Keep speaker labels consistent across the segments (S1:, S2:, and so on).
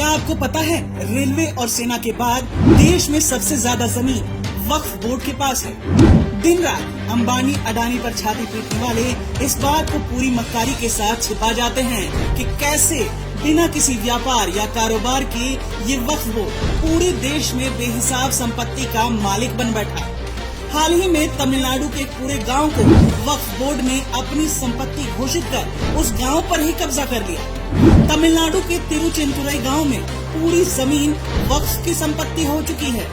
S1: क्या आपको पता है रेलवे और सेना के बाद देश में सबसे ज्यादा जमीन वक्फ बोर्ड के पास है। दिन रात अंबानी अडानी पर छाती पीटने वाले इस बात को पूरी मक्कारी के साथ छिपा जाते हैं कि कैसे बिना किसी व्यापार या कारोबार के ये वक्फ बोर्ड पूरे देश में बेहिसाब संपत्ति का मालिक बन बैठा। हाल ही में तमिलनाडु के एक पूरे गांव को वक्फ बोर्ड ने अपनी संपत्ति घोषित कर उस गांव पर ही कब्जा कर लिया। तमिलनाडु के तिरुचेंतुरई गांव में पूरी जमीन वक्फ की संपत्ति हो चुकी है।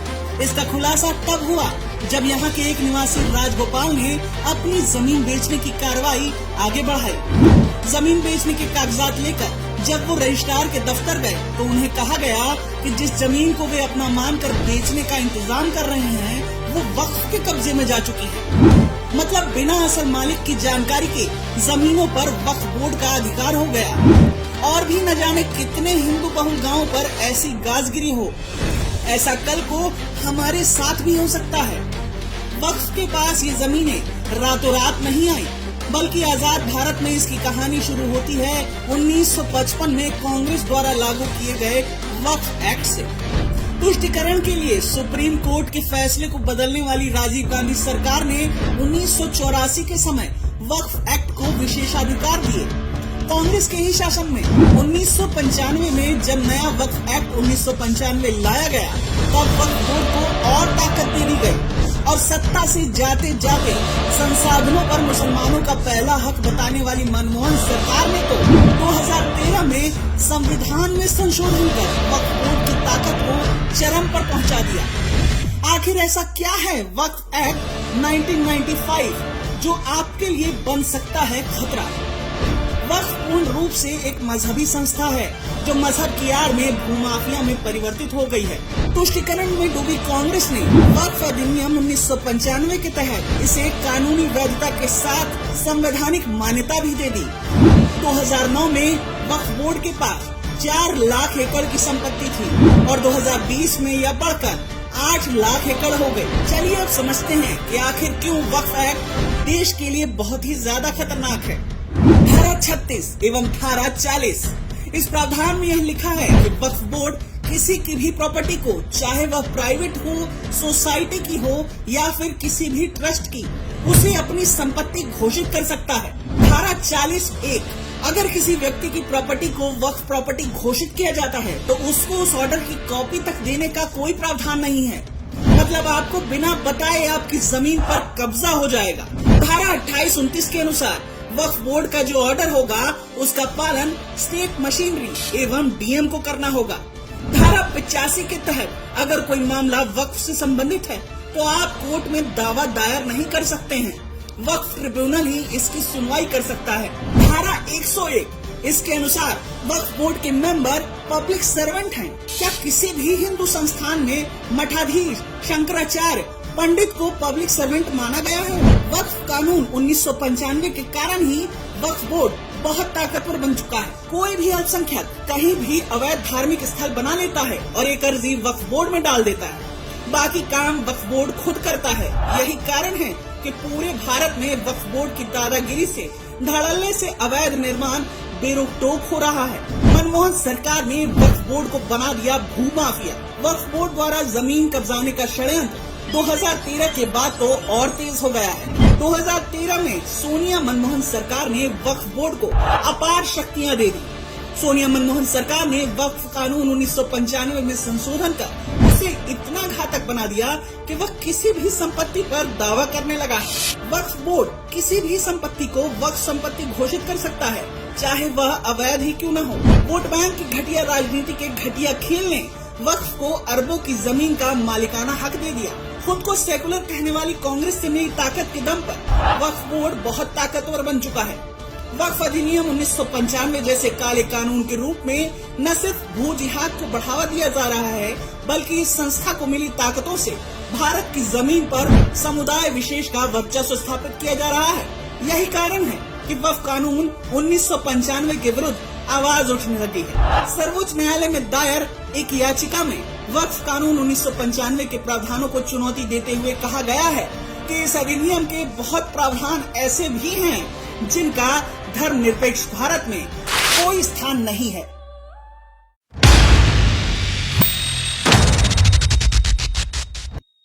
S1: इसका खुलासा तब हुआ जब यहां के एक निवासी राजगोपाल ने अपनी जमीन बेचने की कार्रवाई आगे बढ़ाई। जमीन बेचने के कागजात लेकर जब वो रजिस्ट्रार के दफ्तर गए तो उन्हें कहा गया कि जिस जमीन को वे अपना मानकर बेचने का इंतजाम कर रहे हैं वो वक्फ के कब्जे में जा चुकी है। मतलब बिना असल मालिक की जानकारी के जमीनों पर वक्फ बोर्ड का अधिकार हो गया। और भी न जाने कितने हिंदू बहुल गाँव पर ऐसी गाजगिरी हो। ऐसा कल को हमारे साथ भी हो सकता है। वक्फ के पास ये जमीनें रातों रात नहीं आई, बल्कि आजाद भारत में इसकी कहानी शुरू होती है 1955 में कांग्रेस द्वारा लागू किए गए वक्फ एक्ट से। तुष्टिकरण के लिए सुप्रीम कोर्ट के फैसले को बदलने वाली राजीव गांधी सरकार ने 1984 के समय वक्फ एक्ट को विशेषाधिकार दिए। कांग्रेस के ही शासन में 1995 में जब नया वक्फ एक्ट 1995 लाया गया तब वक्फ बोर्ड को और ताकत दे दी गई और सत्ता से जाते जाते संसाधनों पर मुसलमानों का पहला हक बताने वाली मनमोहन सरकार ने तो 2013 में संविधान में संशोधन कर वक्फ बोर्ड की ताकत को चरम पर पहुंचा दिया। आखिर ऐसा क्या है वक्फ एक्ट 1995 जो आपके लिए बन सकता है खतरा? वक्फ पूर्ण रूप से एक मजहबी संस्था है जो मजहब की आड़ में भूमाफिया में परिवर्तित हो गई है। तुष्टिकरण में डूबी कांग्रेस ने वक्फ अधिनियम 1995 के तहत इसे कानूनी वैधता के साथ संवैधानिक मान्यता भी दे दी। 2009 में वक्फ बोर्ड के पास 4 लाख एकड़ की संपत्ति थी और 2020 में यह बढ़कर 8 लाख एकड़ हो गई। चलिए अब समझते हैं कि आखिर क्यों वक्फ एक्ट देश के लिए बहुत ही ज्यादा खतरनाक है। धारा 36 एवं धारा 40 इस प्रावधान में यह लिखा है कि वक्फ बोर्ड किसी की भी प्रॉपर्टी को, चाहे वह प्राइवेट हो, सोसाइटी की हो या फिर किसी भी ट्रस्ट की, उसे अपनी संपत्ति घोषित कर सकता है। धारा 40(1) अगर किसी व्यक्ति की प्रॉपर्टी को वक्फ प्रॉपर्टी घोषित किया जाता है तो उसको उस ऑर्डर की कॉपी तक देने का कोई प्रावधान नहीं है। मतलब आपको बिना बताए आपकी जमीन पर कब्जा हो जाएगा। धारा 28-29 के अनुसार वक्फ बोर्ड का जो ऑर्डर होगा उसका पालन स्टेट मशीनरी एवं डीएम को करना होगा। धारा 85 के तहत अगर कोई मामला वक्फ से संबंधित है तो आप कोर्ट में दावा दायर नहीं कर सकते हैं। वक्फ ट्रिब्यूनल ही इसकी सुनवाई कर सकता है। धारा 101 इसके अनुसार वक्फ बोर्ड के मेंबर पब्लिक सर्वेंट हैं। क्या किसी भी हिंदू संस्थान में मठाधीश, शंकराचार्य, पंडित को पब्लिक सर्वेंट माना गया है? वक्फ कानून 1995 के कारण ही वक्फ बोर्ड बहुत ताकतवर बन चुका है। कोई भी अल्पसंख्यक कहीं भी अवैध धार्मिक स्थल बना लेता है और एक अर्जी वक्फ बोर्ड में डाल देता है। बाकी काम वक्फ बोर्ड खुद करता है। यही कारण है कि पूरे भारत में वक्फ बोर्ड की दादागिरी से, धड़ल्ले से अवैध निर्माण बेरोक-टोक हो रहा है। मनमोहन सरकार ने वक्फ बोर्ड को बना दिया भूमाफिया। वक्फ बोर्ड द्वारा जमीन कब्जाने का षड्यंत्र 2013 के बाद तो और तेज हो गया है। 2013 में सोनिया मनमोहन सरकार ने वक्फ बोर्ड को अपार शक्तियां दे दी। सोनिया मनमोहन सरकार ने वक्फ कानून 1995 में संशोधन कर उसे इतना घातक बना दिया कि वह किसी भी संपत्ति पर दावा करने लगा है। वक्फ बोर्ड किसी भी संपत्ति को वक्फ संपत्ति घोषित कर सकता है, चाहे वह अवैध ही क्यों न हो। वोट बैंक की घटिया राजनीति के घटिया खेल ने वक्फ को अरबों की जमीन का मालिकाना हक दे दिया। खुद को सेकुलर कहने वाली कांग्रेस से मिली ताकत के दम पर वक्फ बोर्ड बहुत ताकतवर बन चुका है। वक्फ अधिनियम 1995 जैसे काले कानून के रूप में न सिर्फ भू जिहाद को बढ़ावा दिया जा रहा है, बल्कि इस संस्था को मिली ताकतों से भारत की जमीन पर समुदाय विशेष का वर्चस्व स्थापित किया जा रहा है। यही कारण है कि वक्फ कानून 1995 के विरुद्ध आवाज उठने लगी है। सर्वोच्च न्यायालय में दायर एक याचिका में वक्फ कानून 1995 के प्रावधानों को चुनौती देते हुए कहा गया है कि इस अधिनियम के बहुत प्रावधान ऐसे भी हैं जिनका धर्मनिरपेक्ष भारत में कोई स्थान नहीं है।